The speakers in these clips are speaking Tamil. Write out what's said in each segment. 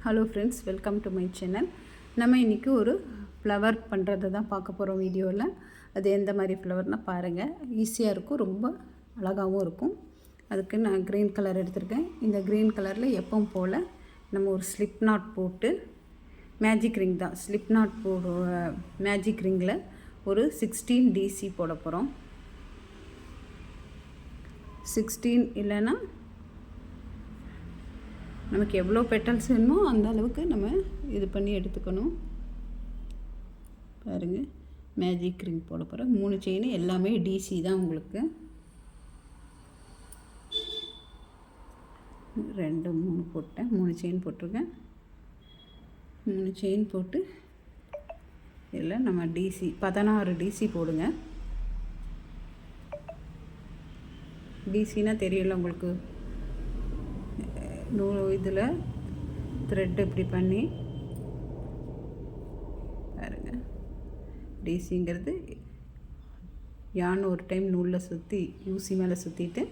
Hello friends, welcome to my channel. நம்ம இன்றைக்கி ஒரு ஃப்ளவர் பண்ணுறதை தான் பார்க்க போகிறோம் வீடியோவில். அது எந்த மாதிரி ஃப்ளவர்னால் பாருங்கள், ஈஸியாக இருக்கும், ரொம்ப அழகாகவும் இருக்கும். அதுக்கு நான் க்ரீன் கலர் எடுத்திருக்கேன். இந்த க்ரீன் கலரில் எப்பவும் போல் நம்ம ஒரு ஸ்லிப் நாட் போட்டு, மேஜிக் ரிங் தான் ஸ்லிப் நாட் மேஜிக் ரிங்கில் ஒரு 16 டிசி போட போகிறோம். 16 இல்லைன்னா நமக்கு எவ்வளோ பெட்டல்ஸ் வேணுமோ அந்த அளவுக்கு நம்ம இது பண்ணி எடுத்துக்கணும். பாருங்கள், மேஜிக் ரிங் போட போகிறேன். 3 செயின் எல்லாமே டிசி தான். உங்களுக்கு 2 3 போட்டேன், 3 செயின் போட்டிருக்கேன். 3 செயின் போட்டு இதில் நம்ம டிசி 16 டிசி போடுங்க. டிசினா தெரியல உங்களுக்கு, இதில் த்ரெட் இப்படி பண்ணி பாருங்கள். டிசிங்கிறது யான் ஒரு டைம் நூலில் சுற்றி ஊசி மேலே சுற்றிட்டு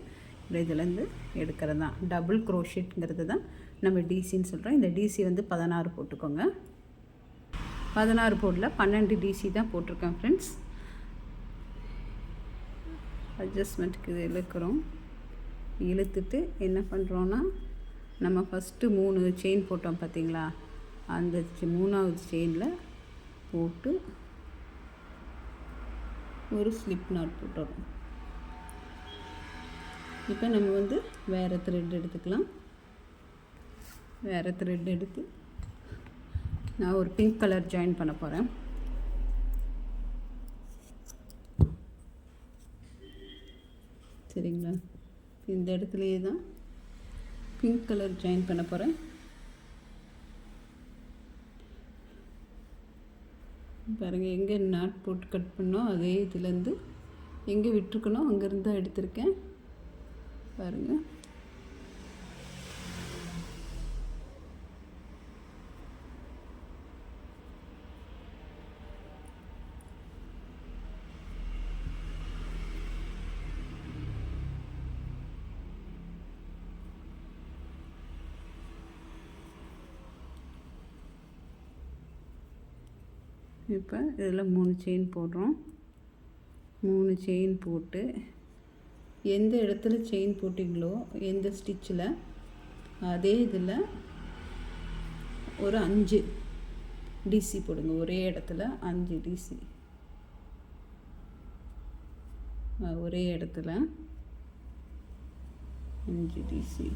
இதுலேருந்து எடுக்கிறது தான். டபுள் க்ரோஷெட்ங்கிறது தான் நம்ம டிசின்னு சொல்கிறோம். இந்த டிசி வந்து 16 போட்டுக்கோங்க. 16 போடல, 12 டிசி தான் போட்டிருக்கேன் ஃப்ரெண்ட்ஸ். அட்ஜஸ்ட்மெண்ட்டுக்கு இது இழுக்கிறோம். இழுத்துட்டு என்ன பண்ணுறோன்னா, நம்ம ஃபஸ்ட்டு 3 செயின் போட்டோம் பார்த்தீங்களா, அந்த 3ஆவது செயினில் போட்டு ஒரு ஸ்லிப் நாட் போட்டுறோம். இப்போ நம்ம வந்து வேறு த்ரெட் எடுத்துக்கலாம். வேறு த்ரெட் எடுத்து நான் ஒரு பிங்க் கலர் ஜாயின் பண்ண போகிறேன். சரிங்களா, இந்த இடத்துலையே தான் பிங்க் கலர் ஜாயின் பண்ண போகிறேன். பாருங்கள், எங்கே நாட் போட்டு கட் பண்ணோம் அதே இதுலேருந்து எங்கே விட்டுருக்கணும் அங்கேருந்து தான் எடுத்திருக்கேன். பாருங்கள், இப்போ இதில் 3 செயின் போடுறோம். 3 செயின் போட்டு எந்த இடத்துல செயின் போட்டிங்களோ எந்த ஸ்டிச்சில் அதே இதில் ஒரு 5 டிசி போடுங்க. ஒரே இடத்துல 5 டிசி, ஒரே இடத்துல 5 டிசி.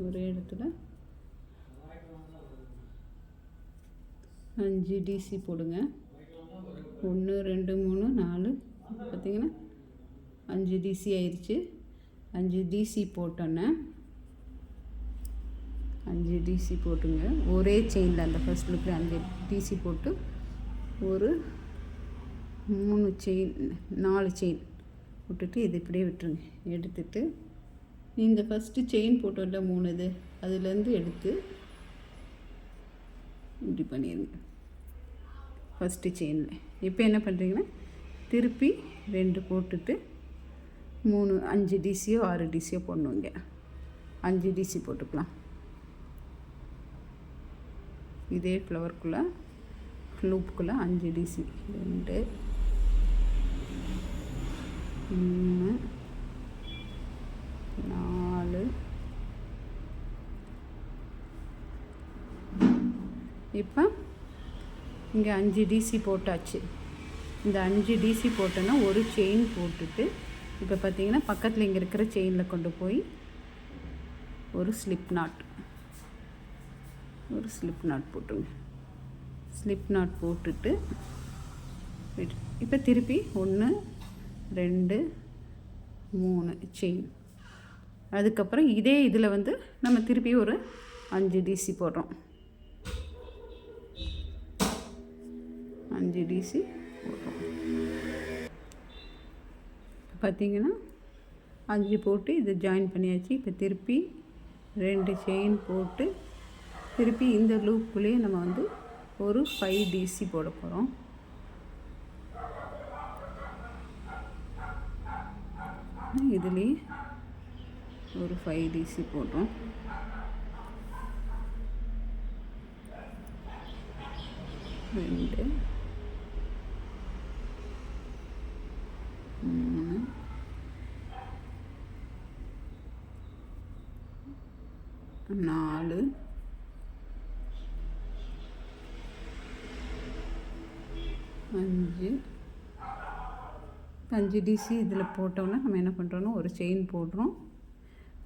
ஒரே இடத்துல 5 டிசி போடுங்க. 1 2 3 4 பார்த்திங்கன்னா 5 டிசி ஆயிடுச்சு. 5 டிசி போட்டோன்னே 5 டிசி போட்டுங்க. ஒரே செயினில் அந்த ஃபர்ஸ்ட் லுக்கில் 5 டிசி போட்டு ஒரு 3 செயின் 4 செயின் விட்டுட்டு இது இப்படியே விட்டுருங்க. எடுத்துட்டு இந்த ஃபஸ்ட்டு செயின் போட்டோம்ல 3 இது அதுலேருந்து எடுத்து இப்படி பண்ணிடுங்க ஃபஸ்ட்டு செயினில். இப்போ என்ன பண்ணுறீங்கன்னா, திருப்பி 2 போட்டுட்டு 5 டிசியோ 6 டிசியோ போடணுங்க. 5 டிசி போட்டுக்கலாம். இதே ஃப்ளவருக்குள்ளே லூப்புக்குள்ளே 5 டிசி 2 3 4. இப்போ இங்கே 5 டிசி போட்டாச்சு. இந்த 5 டிசி போட்டோன்னா ஒரு செயின் போட்டுட்டு இப்போ பார்த்தீங்கன்னா பக்கத்தில் இங்கே இருக்கிற செயினில் கொண்டு போய் ஒரு ஸ்லிப் நாட் போட்டுருங்க. ஸ்லிப் நாட் போட்டுட்டு இப்போ திருப்பி 1 2 3 செயின். அதுக்கப்புறம் இதே இதில் வந்து நம்ம திருப்பி ஒரு 5 டிசி போடுறோம். 5 டிசி போடுறோம். பார்த்திங்கன்னா 5 போட்டு இது ஜாயின் பண்ணியாச்சு. இப்போ திருப்பி 2 செயின் போட்டு திருப்பி இந்த லூப்புக்குள்ளேயே நம்ம வந்து ஒரு 5 DC போட போகிறோம். இதுலேயே ஒரு 5 DC போடுறோம். ரெண்டு, 3, 4, 5 DC இதில் போட்டோன்னா நம்ம என்ன பண்ணுறோன்னா ஒரு செயின் போடுறோம்.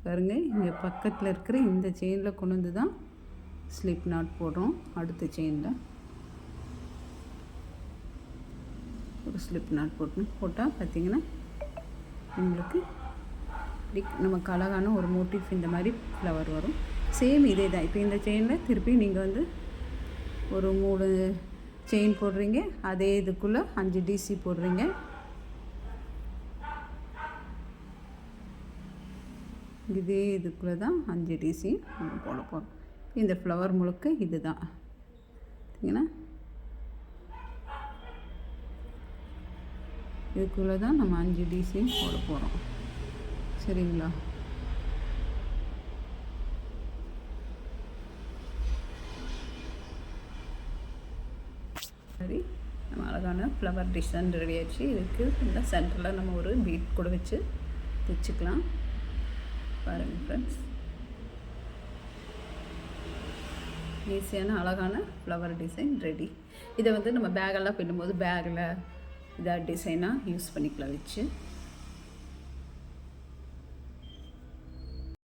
பாருங்கள், இங்கே பக்கத்தில் இருக்கிற இந்த செயினில் கொண்டு வந்து தான் ஸ்லிப் நாட் போடுறோம். அடுத்த செயினில் ஒரு ஸ்லிப் நாட் போட்டால் பார்த்திங்கன்னா உங்களுக்கு நமக்கு அழகான ஒரு மோட்டிவ் இந்த மாதிரி ஃப்ளவர் வரும். சேம் இதே தான். இப்போ இந்த செயினில் திருப்பி நீங்கள் வந்து ஒரு 3 செயின் போடுறீங்க. அதே இதுக்குள்ளே 5 DC போடுறீங்க. இதே இதுக்குள்ளே தான் 5 DC நம்ம போட போகிறோம். இந்த ஃப்ளவர் முழுக்க இது தான். பார்த்தீங்கன்னா இதுக்குள்ளே தான் நம்ம 5 DC போட போகிறோம். சரிங்களா? சரி, நம்ம அழகான ஃப்ளவர் டிசைன் ரெடி ஆச்சு. இதுக்கு இந்த சென்டரில் நம்ம ஒரு பீட் கூட வச்சு தைச்சிக்கலாம். பாருங்கள் ஃப்ரெண்ட்ஸ், ஈஸியான அழகான ஃப்ளவர் டிசைன் ரெடி. இதை வந்து நம்ம பேக்கெல்லாம் பின்னும்போது பேக்கில் இதாக டிசைனாக யூஸ் பண்ணிக்கலாம் வச்சு.